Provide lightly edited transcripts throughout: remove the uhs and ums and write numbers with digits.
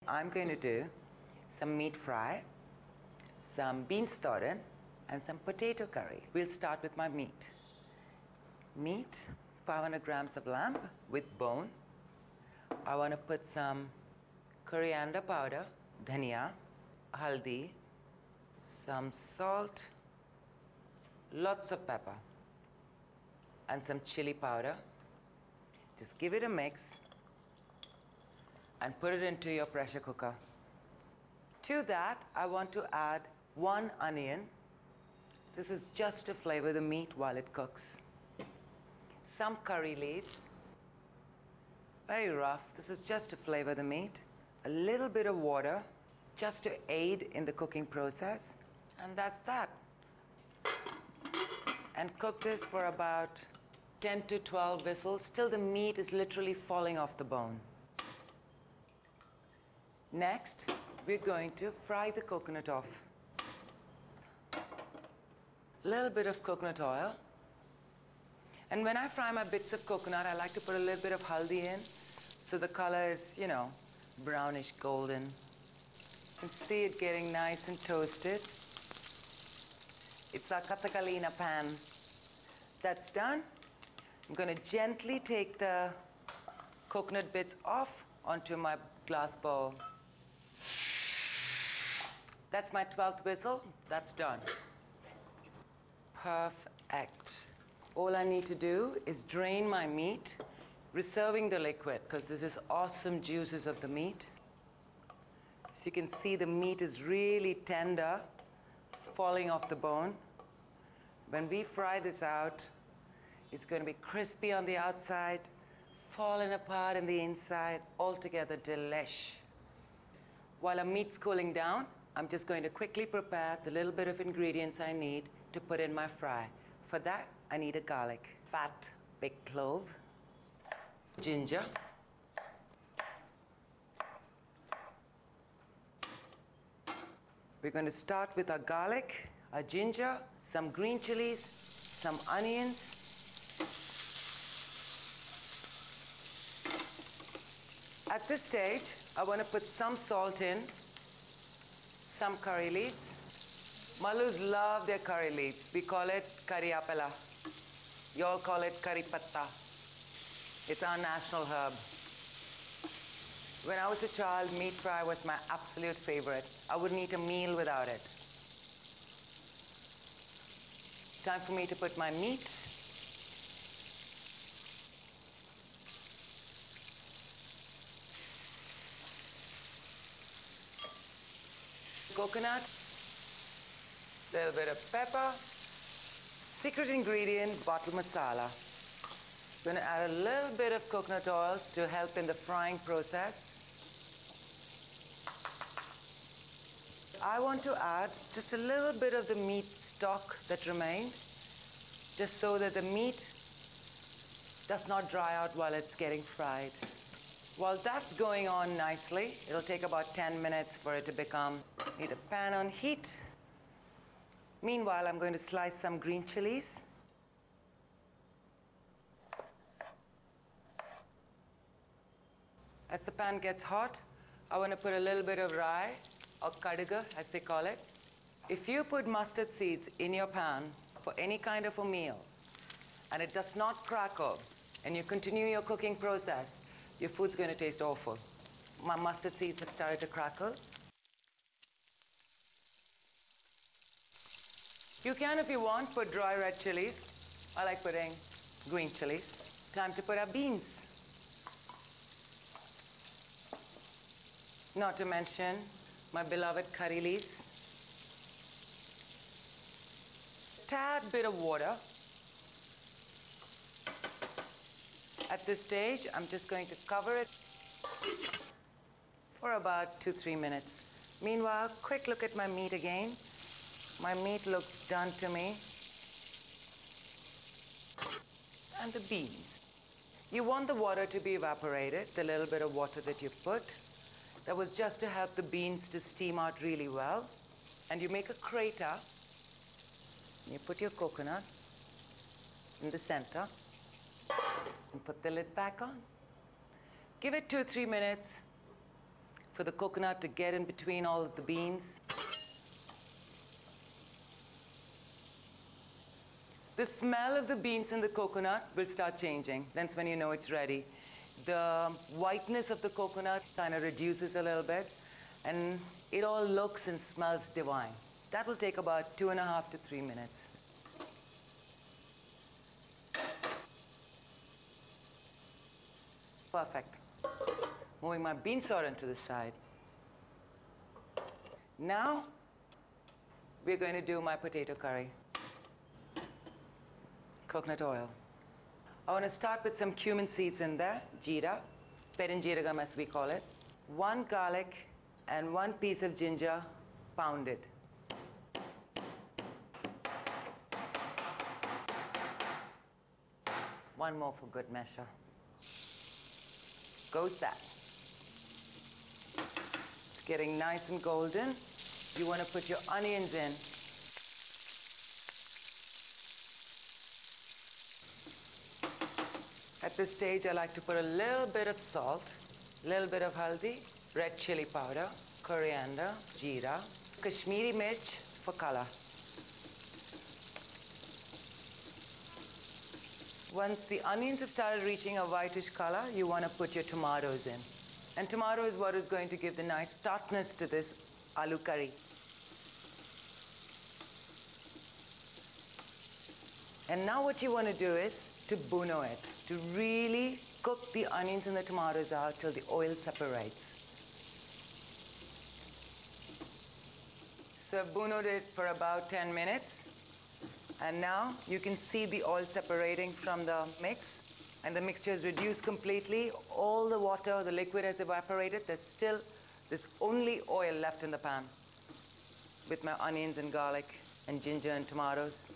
I'm going to do some meat fry, some beans thoran, and some potato curry. We'll start with my meat. Meat, 500 grams of lamb with bone. I want to put some coriander powder, dhania, haldi, some salt, lots of pepper, and some chili powder. Just give it a mix and put it into your pressure cooker. To that, I want to add 1 onion. This is just to flavor the meat while it cooks. Some curry leaves, very rough. This is just to flavor the meat. A little bit of water, just to aid in the cooking process. And that's that. And cook this for about 10 to 12 whistles till the meat is literally falling off the bone. Next, we're going to fry the coconut off. A little bit of coconut oil. And when I fry my bits of coconut, I like to put a little bit of haldi in so the color is, brownish golden. You can see it getting nice and toasted. It's a kathakali in a pan. That's done. I'm going to gently take the coconut bits off onto my glass bowl. That's my 12th whistle. That's done. Perfect. All I need to do is drain my meat, reserving the liquid because this is awesome juices of the meat. So you can see the meat is really tender, falling off the bone. When we fry this out, it's going to be crispy on the outside, falling apart on the inside, altogether delish. While our meat's cooling down, I'm just going to quickly prepare the little bit of ingredients I need to put in my fry. For that, I need a garlic, fat, big clove, ginger, we're going to start with our garlic, our ginger, some green chilies, some onions. At this stage, I want to put some salt in, some curry leaves. Malus love their curry leaves. We call it curry apela. You all call it curry patta. It's our national herb. When I was a child, meat fry was my absolute favorite. I wouldn't eat a meal without it. Time for me to put my meat. Coconut, little bit of pepper, secret ingredient, bottle masala. I'm going to add a little bit of coconut oil to help in the frying process. I want to add just a little bit of the meat stock that remained, just so that the meat does not dry out while it's getting fried. While that's going on nicely, it'll take about 10 minutes for it to become. Need a pan on heat. Meanwhile, I'm going to slice some green chilies. As the pan gets hot, I want to put a little bit of rye, or kadiga as they call it. If you put mustard seeds in your pan for any kind of a meal, and it does not crackle, and you continue your cooking process, your food's going to taste awful. My mustard seeds have started to crackle. You can, if you want, put dry red chilies. I like putting green chilies. Time to put our beans. Not to mention my beloved curry leaves. Tad bit of water. At this stage, I'm just going to cover it for about 2-3 minutes. Meanwhile, quick look at my meat again. My meat looks done to me. And the beans. You want the water to be evaporated, the little bit of water that you put. That was just to help the beans to steam out really well. And you make a crater. You put your coconut in the center and put the lid back on. Give it 2-3 minutes. for the coconut to get in between all of the beans. The smell of the beans in the coconut will start changing. That's when you know it's ready. The whiteness of the coconut kind of reduces a little bit, and it all looks and smells divine. That will take about 2.5 to 3 minutes. Perfect. Moving my bean Thoran to the side. Now, we're going to do my potato curry. Coconut oil. I want to start with some cumin seeds in there, jeera, perinjeeragam as we call it, 1 garlic and 1 piece of ginger pounded. One more for good measure. Goes that. It's getting nice and golden. You want to put your onions in. At this stage, I like to put a little bit of salt, a little bit of haldi, red chili powder, coriander, jeera, Kashmiri mirch for color. Once the onions have started reaching a whitish color, you want to put your tomatoes in. And tomato is what is going to give the nice tartness to this aloo curry. And now what you want to do is to bhuno it, to really cook the onions and the tomatoes out till the oil separates. So I've bhunoed it for about 10 minutes. And now you can see the oil separating from the mix, and the mixture is reduced completely. All the water, the liquid has evaporated. There's only oil left in the pan with my onions and garlic and ginger and tomatoes.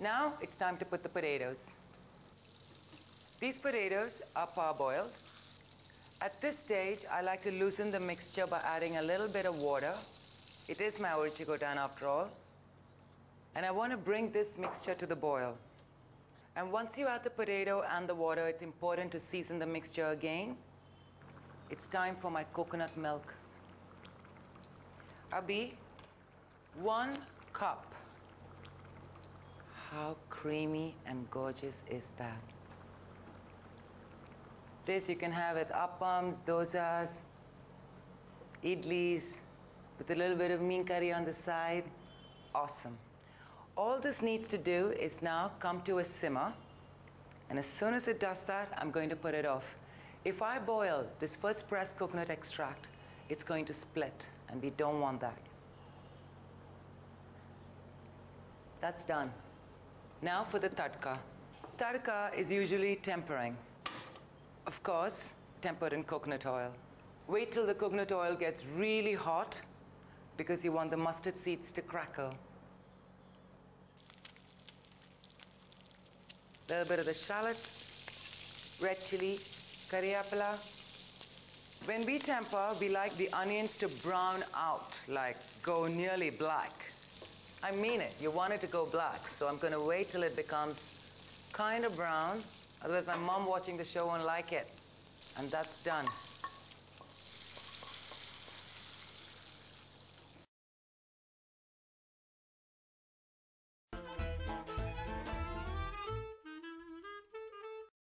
Now it's time to put the potatoes. These potatoes are parboiled. At this stage, I like to loosen the mixture by adding a little bit of water. It is my Orchigotan after all. And I want to bring this mixture to the boil. And once you add the potato and the water, it's important to season the mixture again. It's time for my coconut milk. Abhi, 1 cup. How creamy and gorgeous is that? This you can have with appams, dosas, idlis, with a little bit of meen curry on the side. Awesome. All this needs to do is now come to a simmer, and as soon as it does that, I'm going to put it off. If I boil this first pressed coconut extract, it's going to split, and we don't want that. That's done. Now for the tadka. Tadka is usually tempering. Of course, tempered in coconut oil. Wait till the coconut oil gets really hot because you want the mustard seeds to crackle. A little bit of the shallots, red chili, cariapala. When we temper, we like the onions to brown out, like go nearly black. I mean it, you want it to go black, so I'm going to wait till it becomes kind of brown. Otherwise, my mom watching the show won't like it. And that's done.